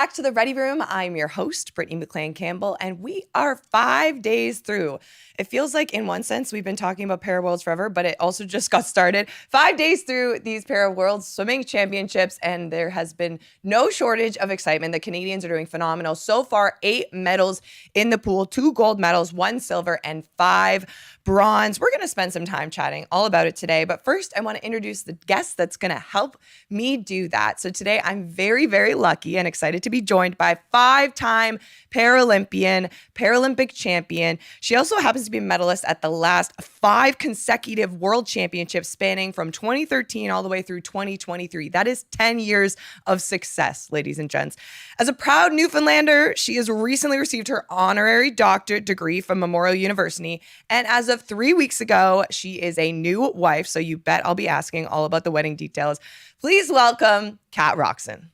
Back to the Ready Room. I'm your host, Brittany McLean Campbell, and we are 5 days through. It feels like, in one sense, we've been talking about Para Worlds forever, but it also just got started. 5 days through these Para Worlds Swimming Championships, and there has been no shortage of excitement. The Canadians are doing phenomenal. So far, 8 medals in the pool, 2 gold medals, 1 silver, and 5 bronze. We're going to spend some time chatting all about it today. But first, I want to introduce the guest that's going to help me do that. So today, I'm very, very lucky and excited to be joined by 5-time Paralympic champion. She also happens to be a medalist at the last 5 consecutive world championships spanning from 2013 all the way through 2023. That is 10 years of success, ladies and gents. As a proud Newfoundlander, she has recently received her honorary doctorate degree from Memorial University. And as of 3 weeks ago, she is a new wife. So you bet I'll be asking all about the wedding details. Please welcome Cat Roxon.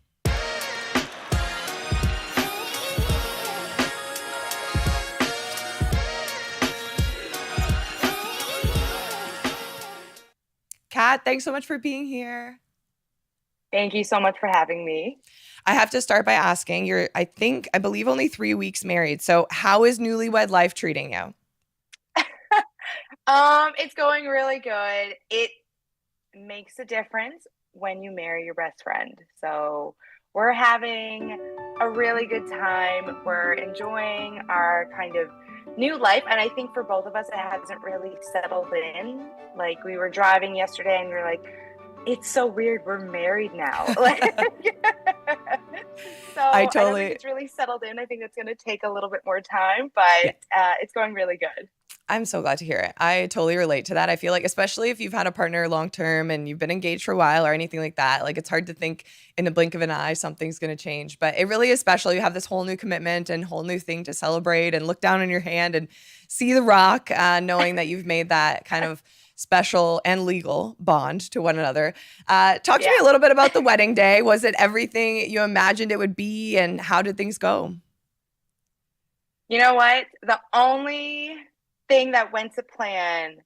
Kat, thanks so much for being here. Thank you so much for having me. I have to start by asking, I believe only 3 weeks married. So how is newlywed life treating you? It's going really good. It makes a difference when you marry your best friend. So we're having a really good time. We're enjoying our kind of new life. And I think for both of us, it hasn't really settled in. Like, we were driving yesterday and we were like, it's so weird. We're married now. So I don't think it's really settled in. I think it's going to take a little bit more time, but it's going really good. I'm so glad to hear it. I totally relate to that. I feel like, especially if you've had a partner long term and you've been engaged for a while or anything like that, like, it's hard to think in the blink of an eye something's going to change. But it really is special. You have this whole new commitment and whole new thing to celebrate and look down on your hand and see the rock, knowing that you've made that kind of special and legal bond to one another. Talk to me a little bit about the wedding day. Was it everything you imagined it would be, and how did things go? You know what? The only thing that went to plan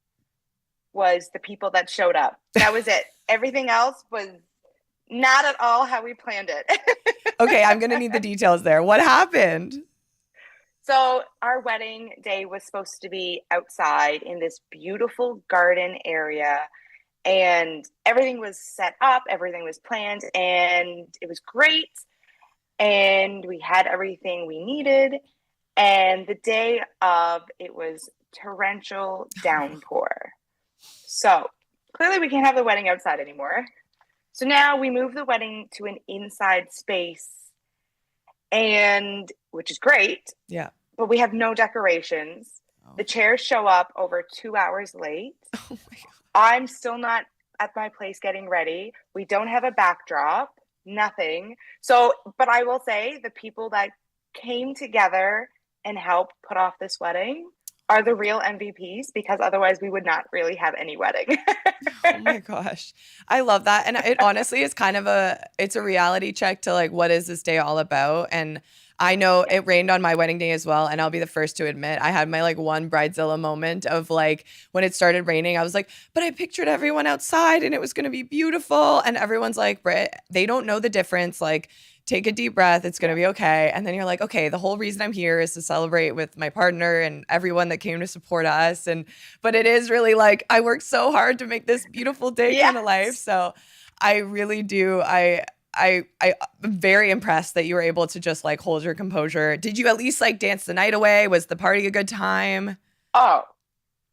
was the people that showed up. That was it. Everything else was not at all how we planned it. Okay, I'm going to need the details there. What happened? So our wedding day was supposed to be outside in this beautiful garden area, and everything was set up, everything was planned, and it was great. And we had everything we needed. And the day of, it was torrential downpour. So clearly we can't have the wedding outside anymore. So now we move the wedding to an inside space, and which is great. Yeah. But we have no decorations. Oh. The chairs show up over 2 hours late. Oh my God. I'm still not at my place getting ready. We don't have a backdrop, nothing. So, but I will say the people that came together and helped put off this wedding are the real MVPs, because otherwise we would not really have any wedding. Oh my gosh. I love that. And it honestly is kind of it's a reality check to, like, what is this day all about? And I know it rained on my wedding day as well. And I'll be the first to admit, I had my, like, one bridezilla moment of, like, when it started raining, I was like, but I pictured everyone outside and it was going to be beautiful. And everyone's like, Britt, they don't know the difference. Like, take a deep breath. It's going to be okay. And then you're like, okay, the whole reason I'm here is to celebrate with my partner and everyone that came to support us. But it is really like, I worked so hard to make this beautiful day come to life. So I really do. I'm very impressed that you were able to just, like, hold your composure. Did you at least, like, dance the night away? Was the party a good time? Oh,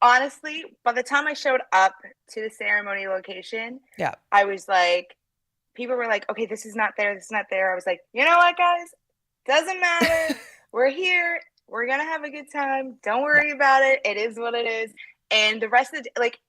honestly, by the time I showed up to the ceremony location, I was like, people were like, okay, this is not there. This is not there. I was like, you know what, guys? Doesn't matter. We're here. We're going to have a good time. Don't worry about it. It is what it is. And the rest of the, like,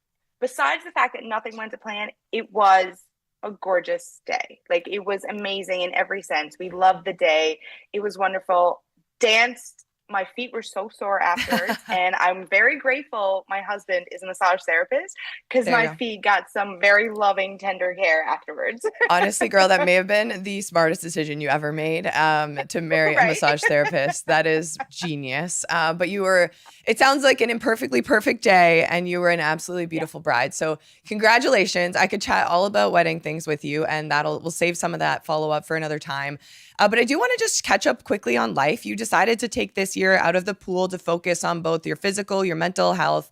besides the fact that nothing went to plan, it was a gorgeous day. Like, it was amazing in every sense. We loved the day. It was wonderful. Danced. My feet were so sore afterwards. And I'm very grateful my husband is a massage therapist, because my feet got some very loving, tender care afterwards. Honestly, girl, that may have been the smartest decision you ever made, to marry a massage therapist. That is genius. But it sounds like an imperfectly perfect day, and you were an absolutely beautiful bride. So congratulations. I could chat all about wedding things with you, and we'll save some of that follow up for another time. But I do want to just catch up quickly on life. You decided to take this year out of the pool to focus on both your physical, your mental health.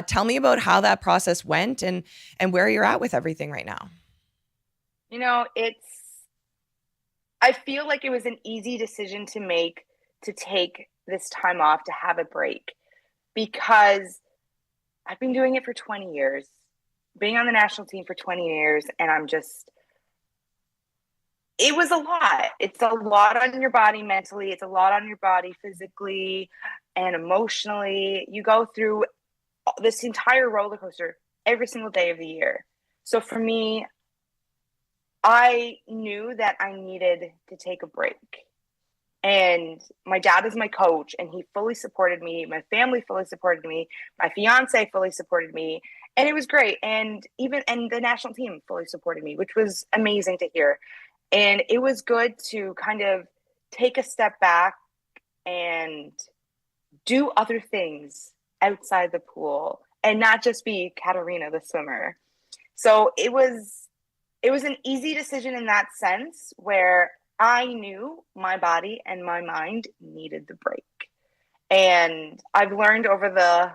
Tell me about how that process went and where you're at with everything right now. I feel like it was an easy decision to make, to take this time off, to have a break, because I've been doing it for 20 years, being on the national team for 20 years, and it was a lot. It's a lot on your body mentally. It's a lot on your body physically and emotionally. You go through this entire roller coaster every single day of the year. So for me, I knew that I needed to take a break. And my dad is my coach, and he fully supported me. My family fully supported me. My fiance fully supported me. And it was great. And the national team fully supported me, which was amazing to hear. And it was good to kind of take a step back and do other things outside the pool and not just be Katarina the swimmer. So it was an easy decision in that sense, where I knew my body and my mind needed the break. And I've learned over the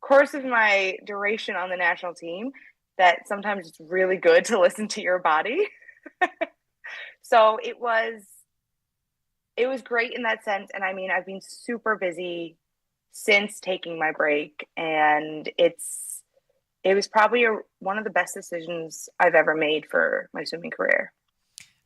course of my duration on the national team that sometimes it's really good to listen to your body. So it was great in that sense. And I mean, I've been super busy since taking my break, and it was probably one of the best decisions I've ever made for my swimming career.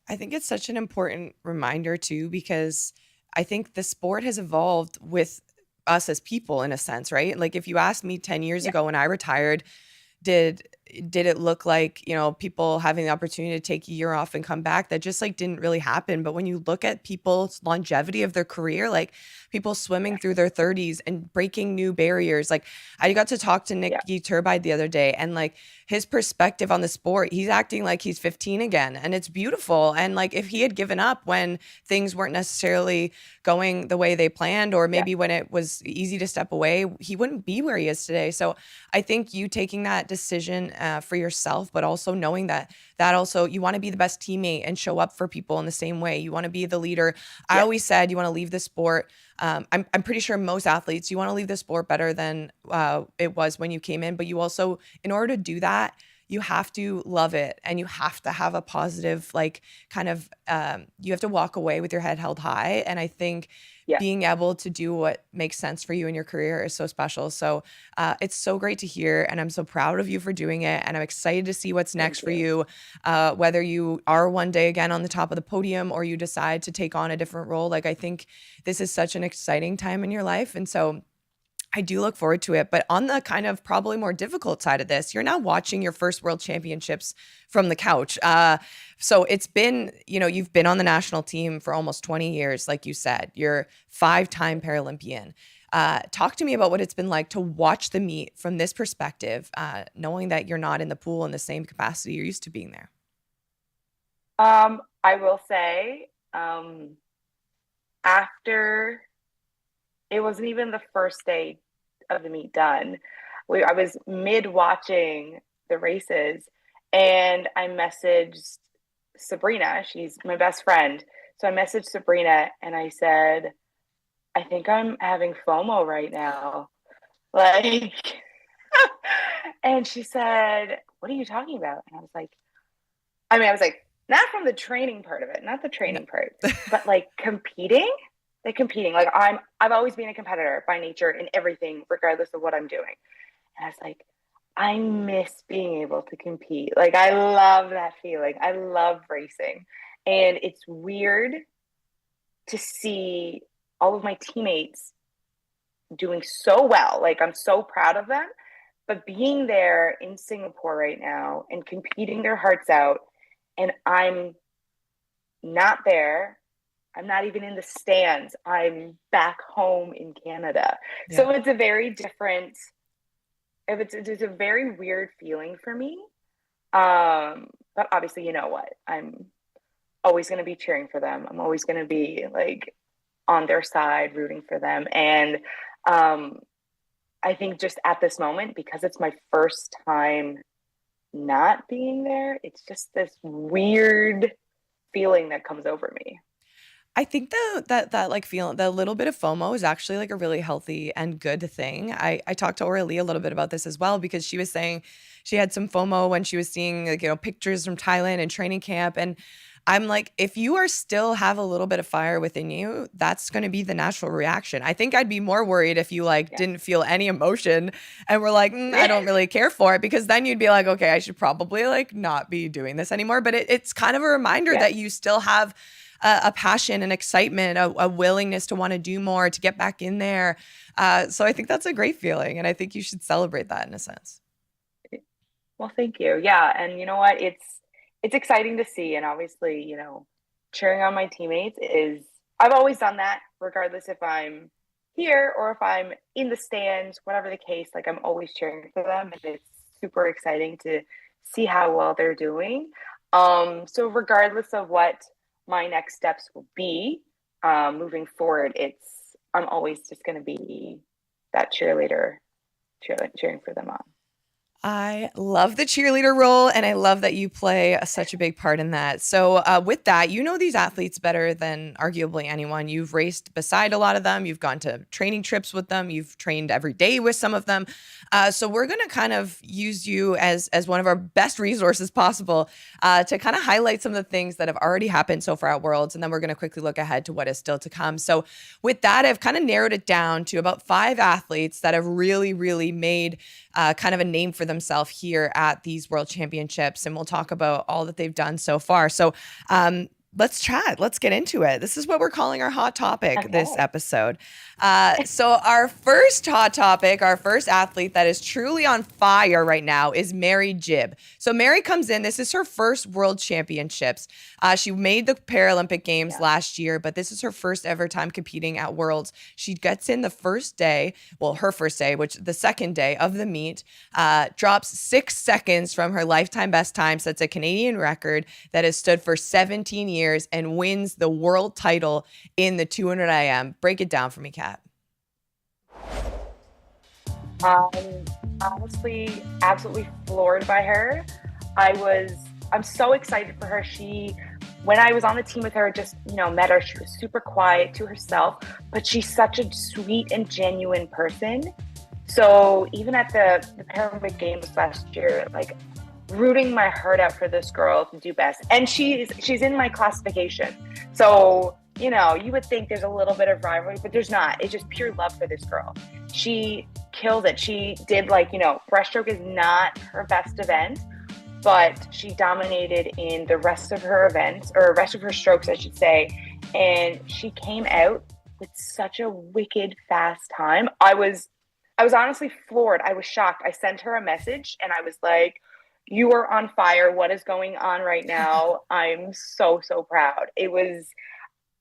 I think it's such an important reminder too, because I think the sport has evolved with us as people in a sense, right? Like if you asked me 10 years ago when I retired, did it look like, people having the opportunity to take a year off and come back? That just like didn't really happen. But when you look at people's longevity of their career, like people swimming through their 30s and breaking new barriers. Like I got to talk to Nicky Turbide the other day, and like his perspective on the sport, he's acting like he's 15 again, and it's beautiful. And like if he had given up when things weren't necessarily going the way they planned, or maybe when it was easy to step away, he wouldn't be where he is today. So I think you taking that decision for yourself, but also knowing that also you want to be the best teammate and show up for people in the same way. You want to be the leader. I always said you want to leave the sport. I'm pretty sure most athletes, you want to leave the sport better than it was when you came in, but you also, in order to do that, you have to love it, and you have to have a positive, like kind of, you have to walk away with your head held high. And I think being able to do what makes sense for you in your career is so special. So it's so great to hear, and I'm so proud of you for doing it. And I'm excited to see what's next for you, whether you are one day again on the top of the podium or you decide to take on a different role. Like I think this is such an exciting time in your life. And so I do look forward to it. But on the kind of probably more difficult side of this, you're now watching your first world championships from the couch. So it's been, you've been on the national team for almost 20 years, like you said. You're 5-time Paralympian. Talk to me about what it's been like to watch the meet from this perspective, knowing that you're not in the pool in the same capacity you're used to being there. I will say, after, it wasn't even the first day of the meet done, I was mid watching the races, and I messaged Sabrina. She's my best friend. So I messaged Sabrina and I said, I think I'm having FOMO right now. Like, and she said, what are you talking about? And I was like, not from the training part of it, not the training part, but like competing. Like I've always been a competitor by nature in everything, regardless of what I'm doing. And I was like, I miss being able to compete. Like I love that feeling. I love racing. And it's weird to see all of my teammates doing so well. Like I'm so proud of them. But being there in Singapore right now and competing their hearts out, and I'm not there. I'm not even in the stands. I'm back home in Canada. Yeah. So it's a very different, it's a very weird feeling for me. But obviously, you know what? I'm always going to be cheering for them. I'm always going to be like on their side, rooting for them. And I think just at this moment, because it's my first time not being there, it's just this weird feeling that comes over me. I think that like feeling, the little bit of FOMO is actually like a really healthy and good thing. I talked to Aurelie a little bit about this as well, because she was saying she had some FOMO when she was seeing, like, pictures from Thailand and training camp. And I'm like, if you are still have a little bit of fire within you, that's going to be the natural reaction. I think I'd be more worried if you didn't feel any emotion and were like, I don't really care for it, because then you'd be like, okay, I should probably like not be doing this anymore. But it's kind of a reminder that you still have a passion and excitement, a willingness to want to do more, to get back in there. So I think that's a great feeling. And I think you should celebrate that in a sense. Well, thank you. Yeah. And you know what? It's exciting to see. And obviously, cheering on my teammates I've always done that, regardless if I'm here or if I'm in the stands, whatever the case, like I'm always cheering for them. And it's super exciting to see how well they're doing. So regardless of what my next steps will be moving forward, I'm always just going to be that cheerleader, cheering for them on. I love the cheerleader role, and I love that you play such a big part in that. So with that, these athletes better than arguably anyone. You've raced beside a lot of them. You've gone to training trips with them. You've trained every day with some of them. So we're going to kind of use you as one of our best resources possible to kind of highlight some of the things that have already happened so far at Worlds, and then we're going to quickly look ahead to what is still to come. So with that, I've kind of narrowed it down to about 5 athletes that have really, really made kind of a name for themselves here at these World Championships. And we'll talk about all that they've done so far. So let's chat. Let's get into it. This is what we're calling our hot topic this episode. So our first hot topic, our first athlete that is truly on fire right now is Mary Jibb. So Mary comes in. This is her first World Championships. She made the Paralympic Games last year, but this is her first ever time competing at Worlds. She gets in the first day, her first day, which the second day of the meet, drops 6 seconds from her lifetime best time. So it's a Canadian record that has stood for 17 years and wins the world title in the 200 IM. Break it down for me, Kat. Honestly, absolutely floored by her. I'm so excited for her. When I was on the team with her, just, met her, she was super quiet to herself, but she's such a sweet and genuine person. So even at the Paralympic Games last year, like, rooting my heart out for this girl to do best. And she's in my classification. So, you would think there's a little bit of rivalry, but there's not. It's just pure love for this girl. She killed it. She did breaststroke is not her best event, but she dominated in the rest of her events, or rest of her strokes, I should say. And she came out with such a wicked fast time. I was honestly floored. I was shocked. I sent her a message and I was like, you are on fire. What is going on right now? I'm so, so proud. It was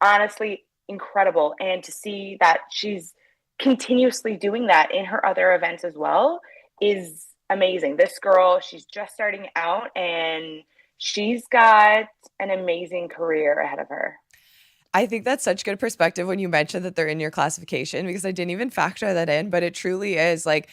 honestly incredible. And to see that she's continuously doing that in her other events as well is amazing. This girl, she's just starting out and she's got an amazing career ahead of her. I think that's such good perspective when you mentioned that they're in your classification, because I didn't even factor that in, but it truly is like,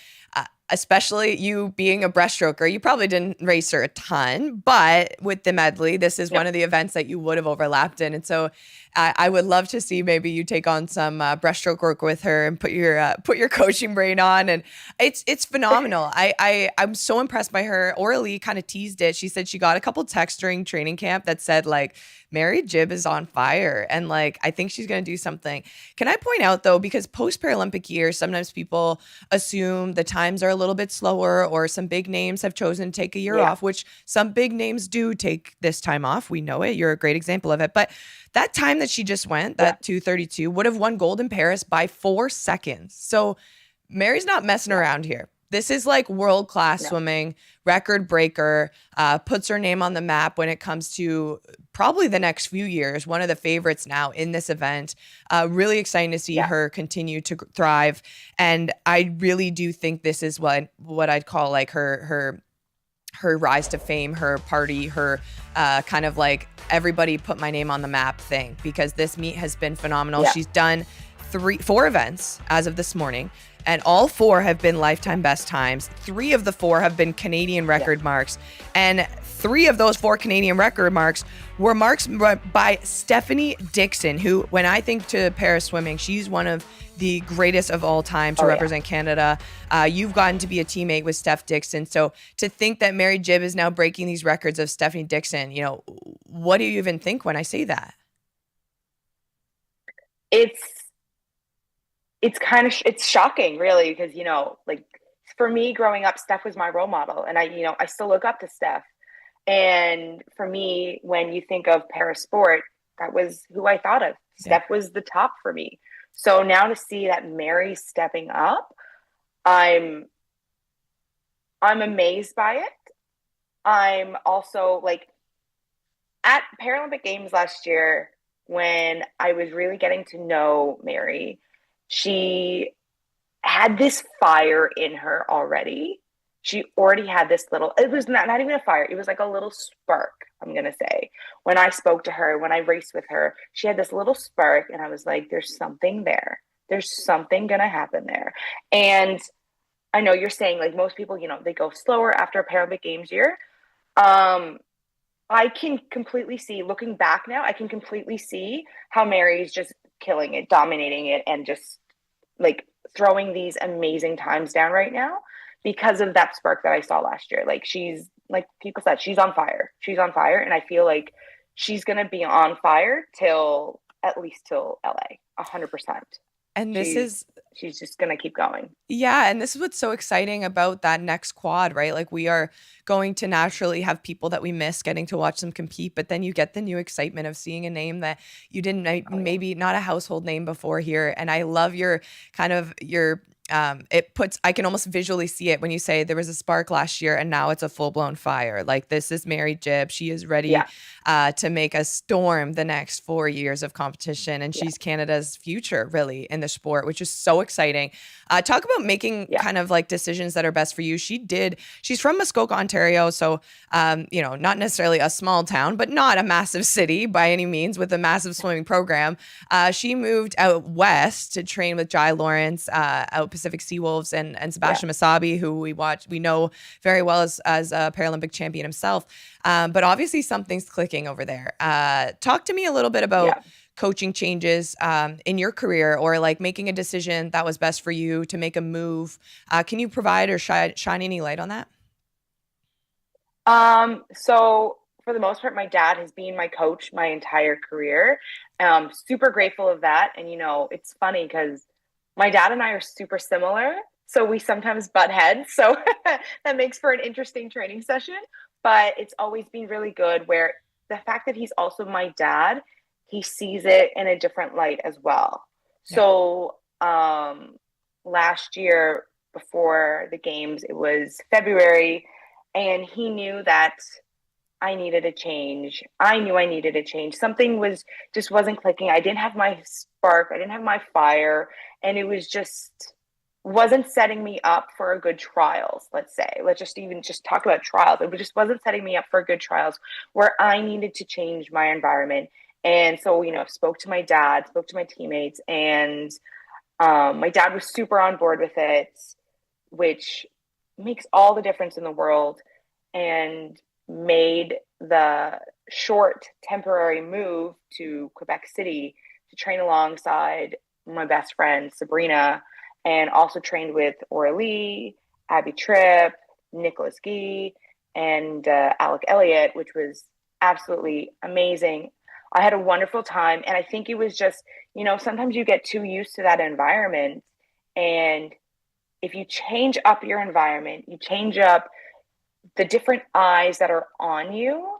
especially you being a breaststroker, you probably didn't race her a ton, but with the medley, this is one of the events that you would have overlapped in. And so I would love to see maybe you take on some breaststroke work with her and put your coaching brain on. And it's phenomenal. I'm so impressed by her. Aurelie kind of teased it. She said she got a couple texts during training camp that said like, Mary Jibb is on fire. And like, I think she's going to do something. Can I point out though, because post-Paralympic years, sometimes people assume the times are a little bit slower, or some big names have chosen to take a year off, which some big names do take this time off. We know it. You're a great example of it. But that time that she just went, that 2:32, would have won gold in Paris by 4 seconds. So Mary's not messing around here. This is like world-class swimming, record breaker, puts her name on the map when it comes to probably the next few years. One of the favorites now in this event. Really exciting to see her continue to thrive. And I really do think this is what I'd call like her rise to fame, her party, her kind of like everybody put my name on the map thing, because this meet has been phenomenal. She's done 4 events as of this morning. and all 4 have been lifetime best times. 3 of the 4 have been Canadian record marks, and 3 of those 4 Canadian record marks were marks by Stephanie Dixon, who, when I think to para swimming, she's one of the greatest of all time to represent Canada. You've gotten to be a teammate with Steph Dixon. So to think that Mary Jibb is now breaking these records of Stephanie Dixon, you know, what do you even think when I say that? It's kind of, it's shocking, really, because, you know, like, for me growing up, Steph was my role model, and I still look up to Steph. And for me, when you think of para sport, that was who I thought of. Steph was the top for me. So now to see that Mary's stepping up, I'm amazed by it. I'm also, like, at Paralympic Games last year, when I was really getting to know Mary, she had this fire in her already. She already had this little, it was not even a fire. It was like a little spark, I'm going to say. When I spoke to her, when I raced with her, she had this little spark, and I was like, there's something there. There's something going to happen there. And I know you're saying, like, most people, you know, they go slower after a Paralympic Games year. I can completely see, looking back now, I can completely see how Mary's just killing it, dominating it, and just, like, throwing these amazing times down right now because of that spark that I saw last year. Like, she's, like people said, she's on fire. She's on fire. And I feel like she's going to be on fire at least till LA, 100%. And she's just going to keep going. Yeah. And this is what's so exciting about that next quad, right? Like, we are going to naturally have people that we miss getting to watch them compete, but then you get the new excitement of seeing a name that you didn't, maybe not a household name before here. And I love your I can almost visually see it when you say there was a spark last year and now it's a full-blown fire. Like, this is Mary Jibb. She is ready to make a storm the next 4 years of competition. And she's Canada's future, really, in the sport, which is so exciting. Talk about making kind of like decisions that are best for you. She's from Muskoka, Ontario. So, not necessarily a small town, but not a massive city by any means, with a massive swimming program. She moved out west to train with Jai Lawrence, out Pacific Seawolves, and Sebastian Masabi, who we know very well as a Paralympic champion himself. But obviously something's clicking over there. Talk to me a little bit about coaching changes in your career, or like making a decision that was best for you to make a move. Can you provide or shine any light on that? So for the most part, my dad has been my coach my entire career. Super grateful of that. And, you know, it's funny because my dad and I are super similar, so we sometimes butt heads. So that makes for an interesting training session. But it's always been really good, where the fact that he's also my dad, he sees it in a different light as well. Yeah. So last year, before the games, it was February, and he knew that I needed a change. I knew I needed a change. Something wasn't clicking. I didn't have my spark. I didn't have my fire. And it was wasn't setting me up for a good trials, let's say. Let's just talk about trials. It just wasn't setting me up for good trials, where I needed to change my environment. And so, you know, spoke to my dad, spoke to my teammates, and my dad was super on board with it, which makes all the difference in the world, and made the short temporary move to Quebec City to train alongside my best friend Sabrina, and also trained with Aurelie, Abby Tripp, Nicholas Guy, and Alec Elliott, which was absolutely amazing. I had a wonderful time, and I think it was just, you know, sometimes you get too used to that environment, and if you change up your environment, you change up the different eyes that are on you,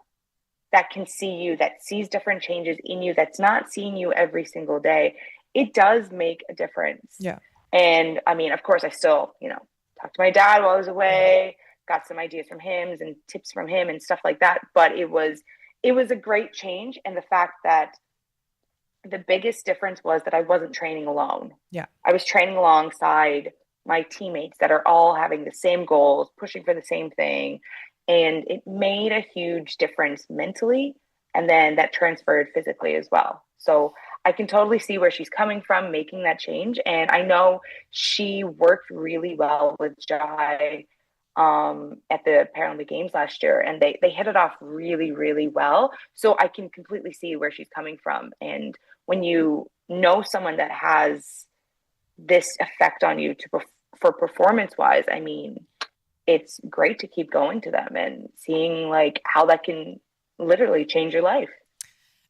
that can see you, that sees different changes in you, that's not seeing you every single day, it does make a difference. Yeah. And I mean, of course, I still, you know, talked to my dad while I was away, got some ideas from him and tips from him and stuff like that. But it was a great change. And the fact that the biggest difference was that I wasn't training alone. Yeah. I was training alongside my teammates that are all having the same goals, pushing for the same thing. And it made a huge difference mentally. And then that transferred physically as well. So I can totally see where she's coming from making that change. And I know she worked really well with Jai at the Paralympic Games last year, and they hit it off really, really well. So I can completely see where she's coming from. And when you know someone that has this effect on you for performance wise, I mean, it's great to keep going to them and seeing like how that can literally change your life.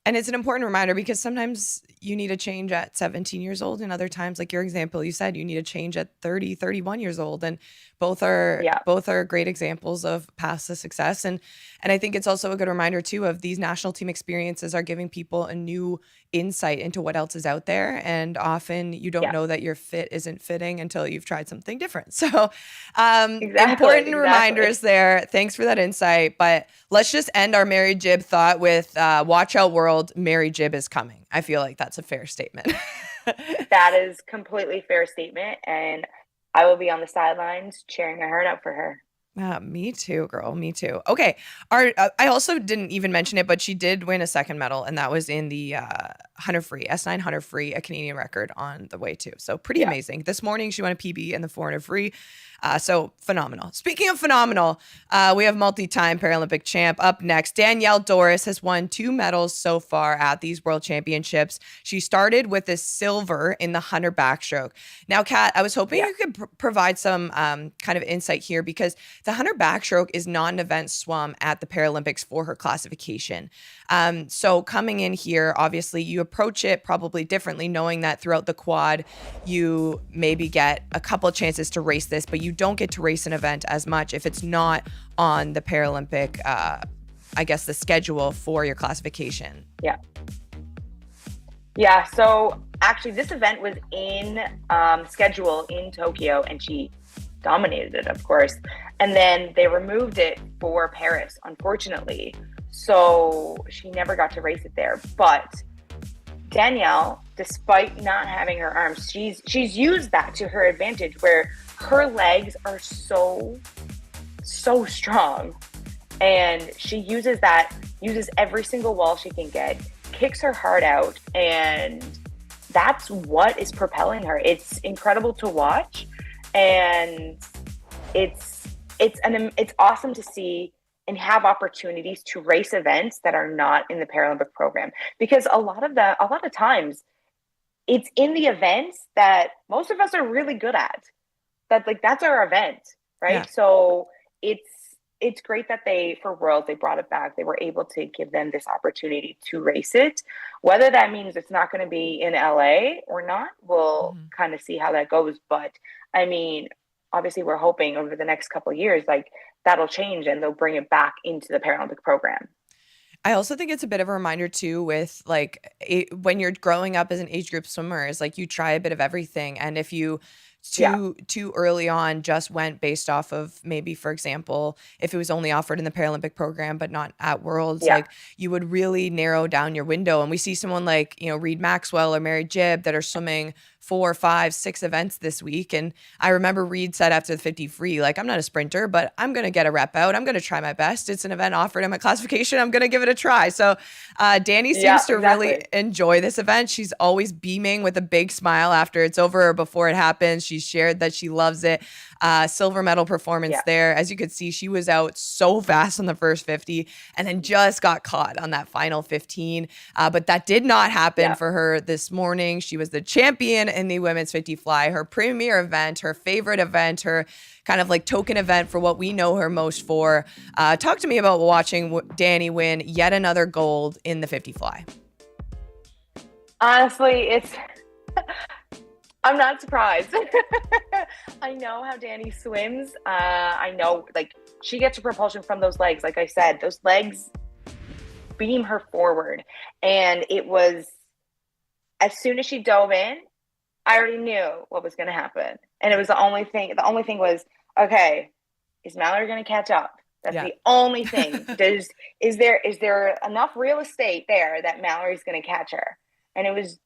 And it's an important reminder because sometimes you need a change at 17 years old, and other times, like your example, you said you need a change at 30, 31 years old. And both are great examples of paths to success. And I think it's also a good reminder too of these national team experiences are giving people a new insight into what else is out there. And often you don't know that your fit isn't fitting until you've tried something different. So important reminders there. Thanks for that insight. But let's just end our Mary Jibb thought with watch out world, Mary Jibb is coming. I feel like that's a fair statement. That is completely fair statement. And I will be on the sidelines cheering my heart out for her. Me too, girl. Me too. Okay. I also didn't even mention it, but she did win a second medal, and that was in the 100 free, S9 100 free, a Canadian record on the way too. So pretty amazing. This morning she won a PB in the 400 free. So phenomenal. Speaking of phenomenal, we have multi-time Paralympic champ up next. Danielle Dorris has won 2 medals so far at these World Championships. She started with a silver in the 100 backstroke. Now, Kat, I was hoping you could provide some kind of insight here because the 100 backstroke is not an event swum at the Paralympics for her classification. So coming in here, obviously you approach it probably differently, knowing that throughout the quad, you maybe get a couple of chances to race this, but you don't get to race an event as much if it's not on the Paralympic, I guess, the schedule for your classification. Yeah. So actually this event was in schedule in Tokyo, and she dominated it, of course. And then they removed it for Paris, unfortunately. So she never got to race it there. But Danielle, despite not having her arms, she's used that to her advantage, where her legs are so strong. And she uses every single wall she can get, kicks her heart out, and that's what is propelling her. It's incredible to watch. And it's awesome to see and have opportunities to race events that are not in the Paralympic program, because a lot of times it's in the events that most of us are really good at. That's our event, right? Yeah. So it's great that for Worlds they brought it back. They were able to give them this opportunity to race it. Whether that means it's not going to be in LA or not, we'll kind of see how that goes. But I mean, obviously we're hoping over the next couple of years, like that'll change and they'll bring it back into the Paralympic program. I also think it's a bit of a reminder too with when you're growing up as an age group swimmer, is like you try a bit of everything. And if you too early on just went based off of maybe, for example, if it was only offered in the Paralympic program but not at Worlds, like you would really narrow down your window. And we see someone like, Reed Maxwell or Mary Jibb that are swimming 4, 5, 6 events this week. And I remember Reed said after the 50 free, like, I'm not a sprinter, but I'm going to get a rep out. I'm going to try my best. It's an event offered in my classification. I'm going to give it a try. So Danny seems to really enjoy this event. She's always beaming with a big smile after it's over or before it happens. She's shared that she loves it. Silver medal performance there. As you could see, she was out so fast on the first 50 and then just got caught on that final 15. But that did not happen for her this morning. She was the champion in the women's 50 fly, her premier event, her favorite event, her kind of like token event for what we know her most for. Talk to me about watching Danny win yet another gold in the 50 fly. Honestly, I'm not surprised. I know how Danny swims. I know, she gets her propulsion from those legs. Like I said, those legs beam her forward. And it was, as soon as she dove in, I already knew what was going to happen. And it was the only thing was, okay, is Mallory going to catch up? That's the only thing. Is there enough real estate there that Mallory's going to catch her? And it was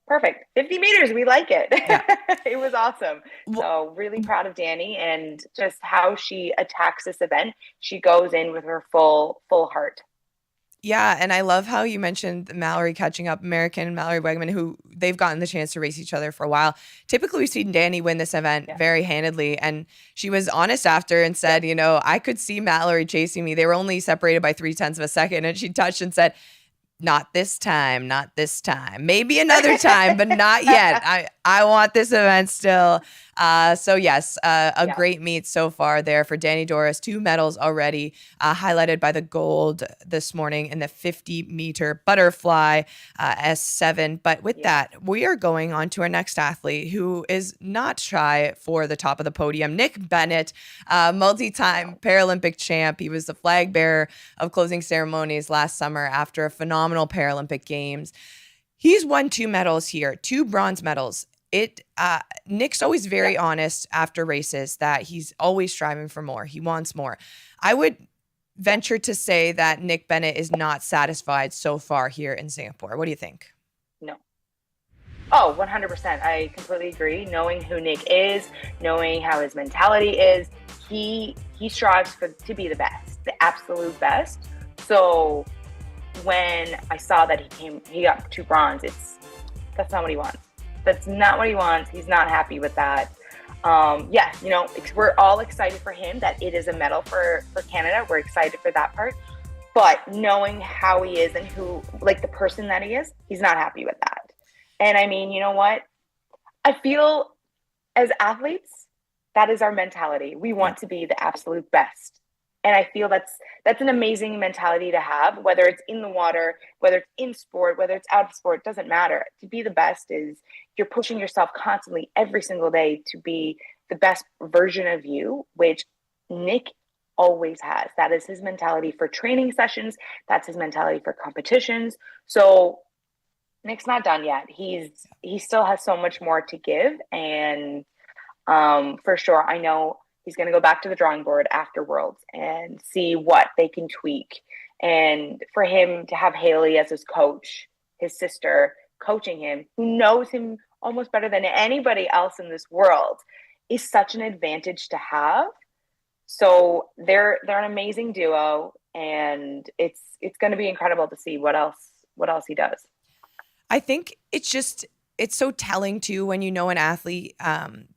perfect. 50 meters. We like it. Yeah. It was awesome. So really proud of Danny and just how she attacks this event. She goes in with her full heart. Yeah, and I love how you mentioned Mallory catching up, American Mallory Wegman, who they've gotten the chance to race each other for a while. Typically, we've seen Danny win this event very handedly, and she was honest after and said, you know, I could see Mallory chasing me. They were only separated by 0.3 of a second, and she touched and said, not this time, not this time. Maybe another time, but not yet. I want this event still. So yes, a great meet so far there for Dani Dorris. 2 medals already, highlighted by the gold this morning in the 50-meter butterfly S7. But with that, we are going on to our next athlete who is not shy for the top of the podium. Nick Bennett, multi-time Paralympic champ. He was the flag bearer of closing ceremonies last summer after a phenomenal Paralympic Games. He's won 2 medals here, 2 bronze medals. Nick's always very honest after races that he's always striving for more. He wants more. I would venture to say that Nick Bennett is not satisfied so far here in Singapore. What do you think? No. Oh, 100%. I completely agree. Knowing who Nick is, knowing how his mentality is, he strives to be the best, the absolute best. So when I saw that he got 2 bronze, that's not what he wants. That's not what he wants. He's not happy with that. You know, we're all excited for him that it is a medal for Canada. We're excited for that part. But knowing how he is and who, like the person that he is, he's not happy with that. And I mean, you know what? I feel as athletes, that is our mentality. We want to be the absolute best. And I feel that's an amazing mentality to have, whether it's in the water, whether it's in sport, whether it's out of sport, it doesn't matter. To be the best is you're pushing yourself constantly every single day to be the best version of you, which Nick always has. That is his mentality for training sessions. That's his mentality for competitions. So Nick's not done yet. He still has so much more to give. And for sure, I know he's going to go back to the drawing board after Worlds and see what they can tweak. And for him to have Haley as his coach, his sister coaching him, who knows him almost better than anybody else in this world, is such an advantage to have. So they're an amazing duo, and it's going to be incredible to see what else he does. I think it's so telling too when you know an athlete,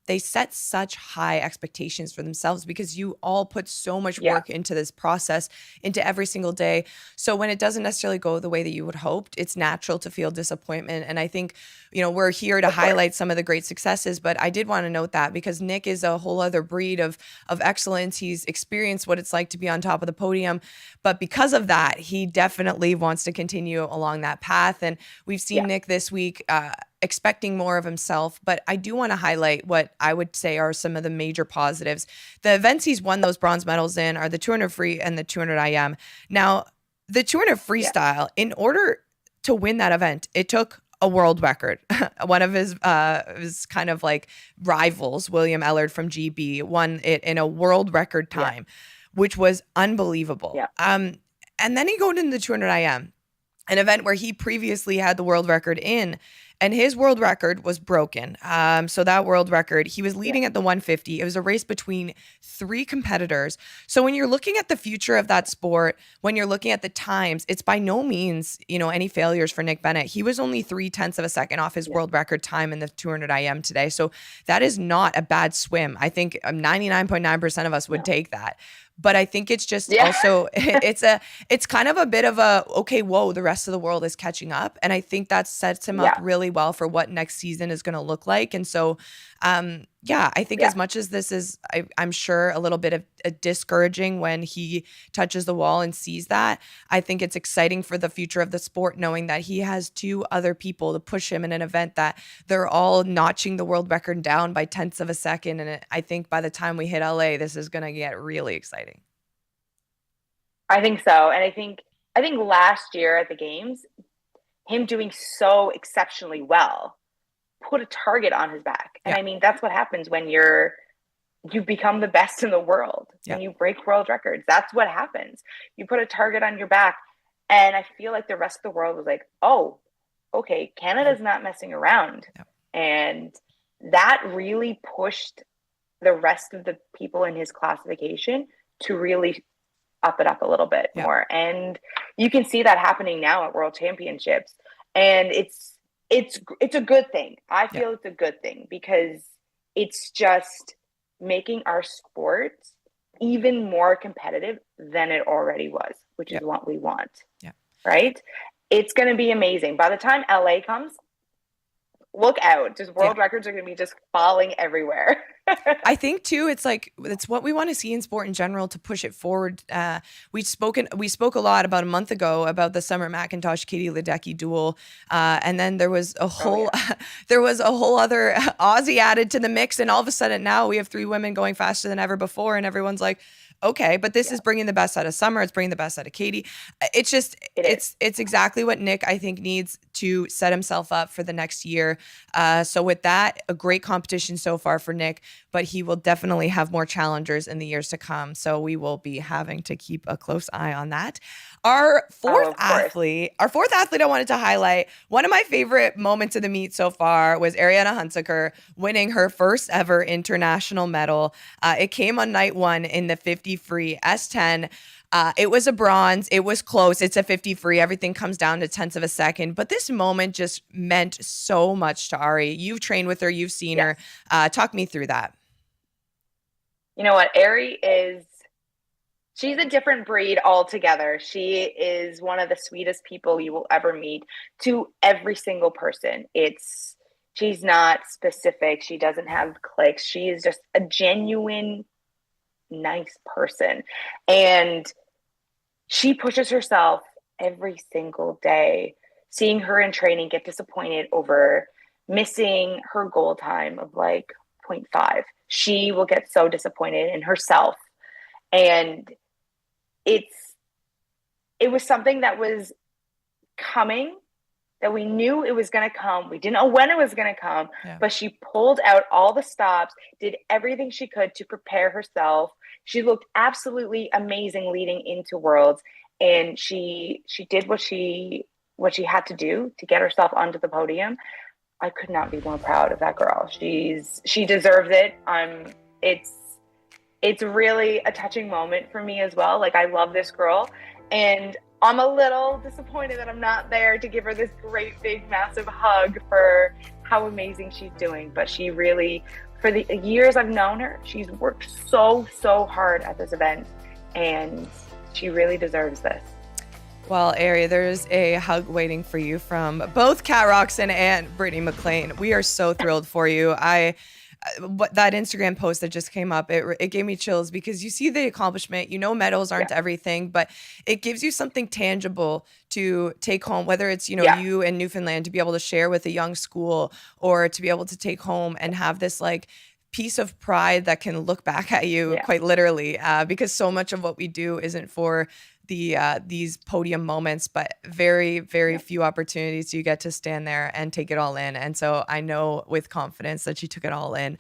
they set such high expectations for themselves because you all put so much work into this process, into every single day. So when it doesn't necessarily go the way that you would hoped, it's natural to feel disappointment. And I think, you know, we're here to highlight some of the great successes, but I did want to note that because Nick is a whole other breed of excellence. He's experienced what it's like to be on top of the podium, but because of that, he definitely wants to continue along that path. And we've seen Nick this week, expecting more of himself, but I do want to highlight what I would say are some of the major positives. The events he's won those bronze medals in are the 200 free and the 200 IM. Now, the 200 freestyle, in order to win that event, it took a world record. One of his kind of like rivals, William Ellard from GB, won it in a world record time, which was unbelievable. And then he goes into the 200 IM, an event where he previously had the world record in, and his world record was broken. So that world record, he was leading at the 150. It was a race between 3 competitors. So when you're looking at the future of that sport, when you're looking at the times, it's by no means, you know, any failures for Nick Bennett. He was only 0.3 of a second off his world record time in the 200 IM today. So that is not a bad swim. I think 99.9% of us would take that. But I think it's just also, it's kind of a bit of a, okay, whoa, the rest of the world is catching up. And I think that sets him up really well for what next season is going to look like. And so, I think as much as this is, I'm sure a little bit of discouraging when he touches the wall and sees that, I think it's exciting for the future of the sport, knowing that he has 2 other people to push him in an event that they're all notching the world record down by 0.1 of a second. And I think by the time we hit LA, this is going to get really exciting. I think so. And I think last year at the games, him doing so exceptionally well put a target on his back. And I mean, that's what happens when you become the best in the world and you break world records. That's what happens. You put a target on your back. And I feel like the rest of the world was like, oh, okay, Canada's not messing around. And that really pushed the rest of the people in his classification to really up it up a little bit more. And you can see that happening now at World Championships. And it's a good thing. I feel it's a good thing because it's just making our sport even more competitive than it already was, which is what we want. Yeah. Right? It's going to be amazing. By the time LA comes, look out. Just world records are going to be just falling everywhere. I think too, it's what we want to see in sport in general to push it forward. We spoke a lot about a month ago about the Summer McIntosh Katie Ledecky duel, and then there was a whole other Aussie added to the mix, and all of a sudden now we have 3 women going faster than ever before, and everyone's like, okay, but this is bringing the best out of Summer. It's bringing the best out of Katie. It's just, it's exactly what Nick, I think, needs to set himself up for the next year. So with that, a great competition so far for Nick, but he will definitely have more challengers in the years to come. So we will be having to keep a close eye on that. Our fourth athlete I wanted to highlight, one of my favorite moments of the meet so far was Ariana Hunsicker winning her first ever international medal. It came on night 1 in the 50 free S10. It was a bronze. It was close. It's a 50 free. Everything comes down to tenths of a second. But this moment just meant so much to Ari. You've trained with her. You've seen her. Talk me through that. You know what? She's a different breed altogether. She is one of the sweetest people you will ever meet to every single person. She's not specific. She doesn't have cliques. She is just a genuine, nice person. And she pushes herself every single day. Seeing her in training get disappointed over missing her goal time of like 0.5. She will get so disappointed in herself. And it was something that was coming, that we knew it was going to come. We didn't know when it was going to come, but she pulled out all the stops, did everything she could to prepare herself. She looked absolutely amazing leading into Worlds, and she did what she had to do to get herself onto the podium. I could not be more proud of that girl. She deserves it. It's really a touching moment for me as well. Like, I love this girl, and I'm a little disappointed that I'm not there to give her this great, big, massive hug for how amazing she's doing. But she really, for the years I've known her, she's worked so, so hard at this event, and she really deserves this. Well, Ari, there's a hug waiting for you from both Cat Roxon and Brittany McLean. We are so thrilled for you. That Instagram post that just came up, it gave me chills because you see the accomplishment. You know, medals aren't everything, but it gives you something tangible to take home, whether it's, you in Newfoundland to be able to share with a young school, or to be able to take home and have this like piece of pride that can look back at you quite literally, because so much of what we do isn't for these podium moments, but very, very few opportunities you get to stand there and take it all in. And so I know with confidence that she took it all in,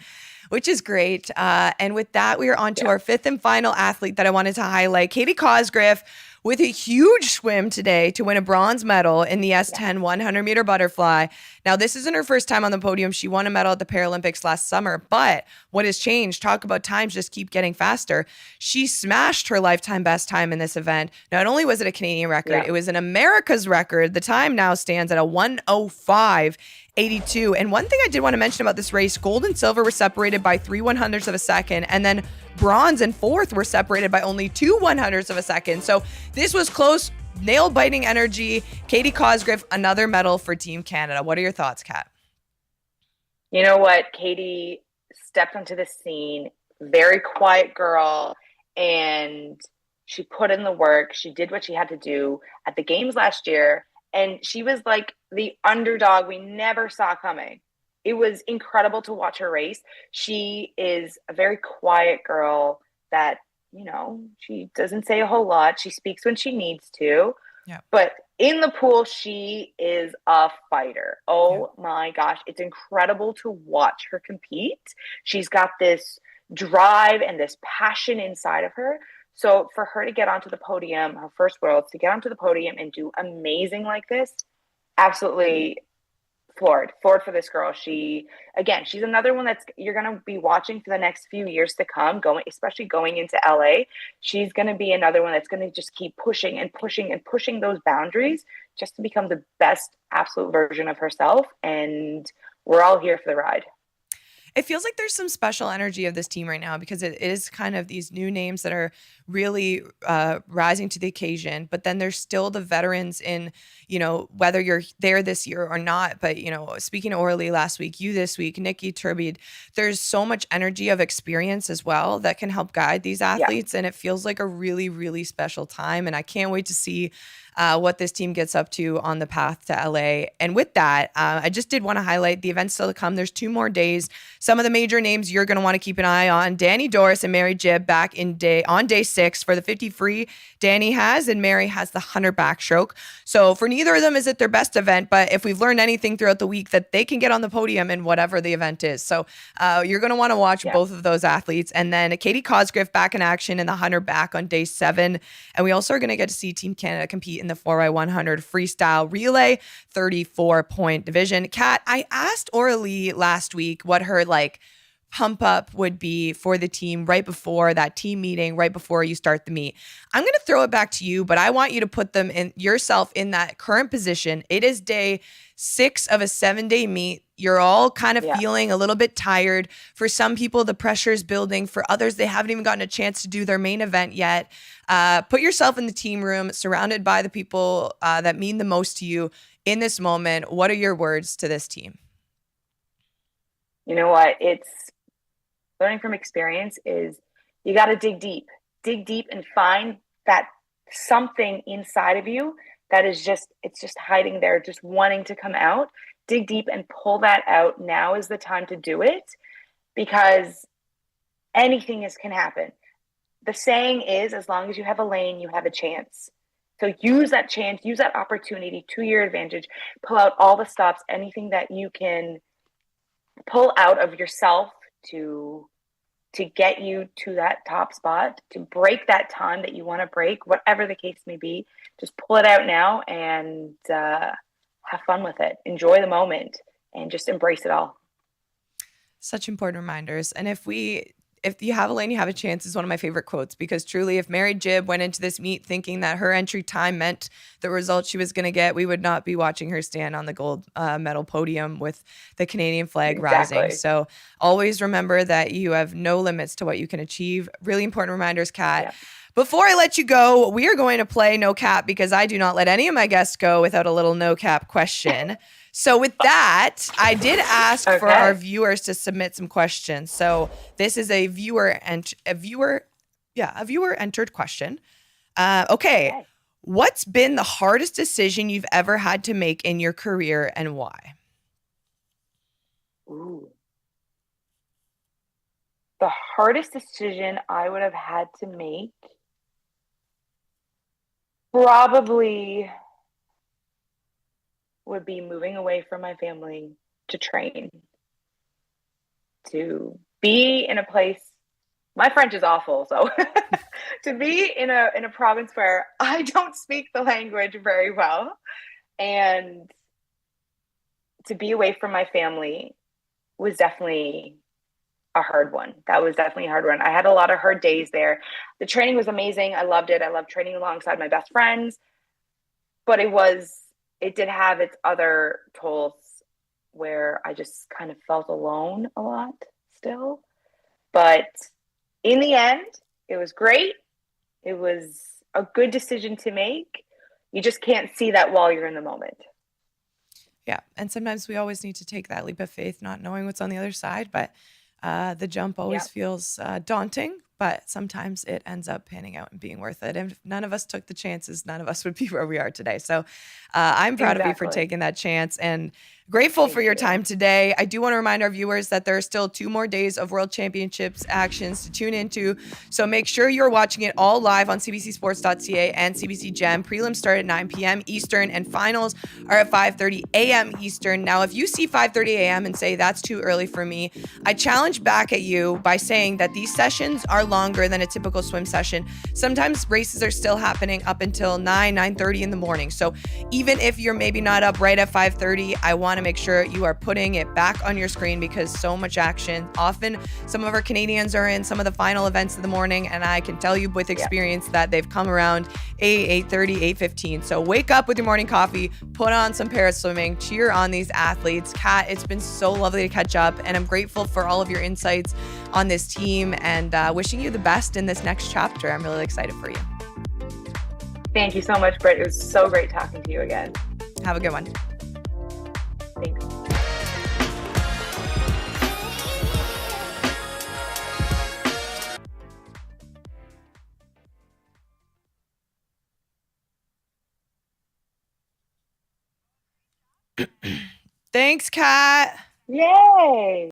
which is great. And with that, we are on to our 5th and final athlete that I wanted to highlight, Katie Cosgriff, with a huge swim today to win a bronze medal in the S10 100-meter butterfly. Now, this isn't her first time on the podium. She won a medal at the Paralympics last summer, but what has changed? Talk about times just keep getting faster. She smashed her lifetime best time in this event. Not only was it a Canadian record, it was an America's record. The time now stands at a 1:05.82. And one thing I did want to mention about this race, gold and silver were separated by 3/100ths of a second, and then bronze and fourth were separated by only 2/100ths of a second. So this was close, nail-biting energy. Katie Cosgriff, another medal for Team Canada. What are your thoughts, Kat? You know what? Katie stepped onto the scene, very quiet girl, and she put in the work. She did what she had to do at the games last year, and she was like the underdog we never saw coming. It was incredible to watch her race. She is a very quiet girl that, she doesn't say a whole lot. She speaks when she needs to. Yeah. But in the pool, she is a fighter. Oh my gosh. It's incredible to watch her compete. She's got this drive and this passion inside of her. So for her to get onto the podium, her first Worlds, to get onto the podium and do amazing like this, absolutely floored for this girl. She's another one that's you're going to be watching for the next few years to come, especially going into LA. She's going to be another one that's going to just keep pushing and pushing and pushing those boundaries just to become the best absolute version of herself. And we're all here for the ride. It feels like there's some special energy of this team right now because it is kind of these new names that are really rising to the occasion. But then there's still the veterans in, whether you're there this year or not. But, speaking to Orly last week, you this week, Nikki Turbide, there's so much energy of experience as well that can help guide these athletes. Yeah. And it feels like a really, really special time. And I can't wait to see what this team gets up to on the path to LA. And with that, I just did want to highlight the events still to come. There's 2 more days. Some of the major names you're going to want to keep an eye on. Danielle Dorris and Mary Jibb back on day 6 for the 50 free. Danny has, and Mary has the 100 backstroke. So for neither of them is it their best event, but if we've learned anything throughout the week, that they can get on the podium in whatever the event is. So you're going to want to watch both of those athletes. And then Katie Cosgriff back in action in the 100 back on day 7. And we also are going to get to see Team Canada compete in the 4x100 freestyle relay 34-point division. Kat, I asked Orly last week what her pump up would be for the team right before that team meeting, right before you start the meet. I'm going to throw it back to you, but I want you to put them in yourself in that current position. It is day 6 of a 7-day meet. You're all kind of feeling a little bit tired. For some people, the pressure is building. For others, they haven't even gotten a chance to do their main event yet. Put yourself in the team room, surrounded by the people that mean the most to you in this moment. What are your words to this team? You know what? It's learning from experience is you got to dig deep and find that something inside of you that is it's just hiding there, just wanting to come out. Dig deep and pull that out. Now is the time to do it because anything can happen. The saying is, as long as you have a lane, you have a chance. So use that chance, use that opportunity to your advantage, pull out all the stops, anything that you can pull out of yourself to get you to that top spot, to break that time that you want to break, whatever the case may be. Just pull it out now and have fun with it. Enjoy the moment and just embrace it all. Such important reminders. And if you have a lane, you have a chance is one of my favorite quotes, because truly, if Mary Jibb went into this meet thinking that her entry time meant the result she was going to get, we would not be watching her stand on the gold medal podium with the Canadian flag rising. So always remember that you have no limits to what you can achieve. Really important reminders, Kat. Yeah. Before I let you go, we are going to play No Cap, because I do not let any of my guests go without a little No Cap question. So with that, I did ask for our viewers to submit some questions. So this is a viewer entered question. Okay. What's been the hardest decision you've ever had to make in your career, and why? Ooh. The hardest decision I would have had to make probably would be moving away from my family to train, to be in a place. My French is awful, so to be in a province where I don't speak the language very well, and to be away from my family was definitely a hard one. That was definitely a hard one. I had a lot of hard days there. The training was amazing. I loved it. I loved training alongside my best friends, but it did have its other tolls where I just kind of felt alone a lot still. But in the end, it was great. It was a good decision to make. You just can't see that while you're in the moment. Yeah. And sometimes we always need to take that leap of faith, not knowing what's on the other side. But the jump always feels daunting. But sometimes it ends up panning out and being worth it. And if none of us took the chances, none of us would be where we are today. So I'm proud of you for taking that chance, and grateful for your time today. I do want to remind our viewers that there are still 2 more days of World Championships actions to tune into. So make sure you're watching it all live on cbcsports.ca and CBC Gem. Prelims start at 9 p.m. Eastern and finals are at 5:30 a.m. Eastern. Now, if you see 5:30 a.m. and say that's too early for me, I challenge back at you by saying that these sessions are longer than a typical swim session. Sometimes races are still happening up until 9:30 in the morning. So even if you're maybe not up right at 5:30, I want to make sure you are putting it back on your screen because so much action. Often some of our Canadians are in some of the final events of the morning, and I can tell you with experience that they've come around 8:30, 8:15. So wake up with your morning coffee, put on some paraswimming, cheer on these athletes. Kat, it's been so lovely to catch up, and I'm grateful for all of your insights on this team, and wishing you the best in this next chapter. I'm really excited for you. Thank you so much, Britt. It was so great talking to you again. Have a good one. Thanks. Thanks, Kat. Yay!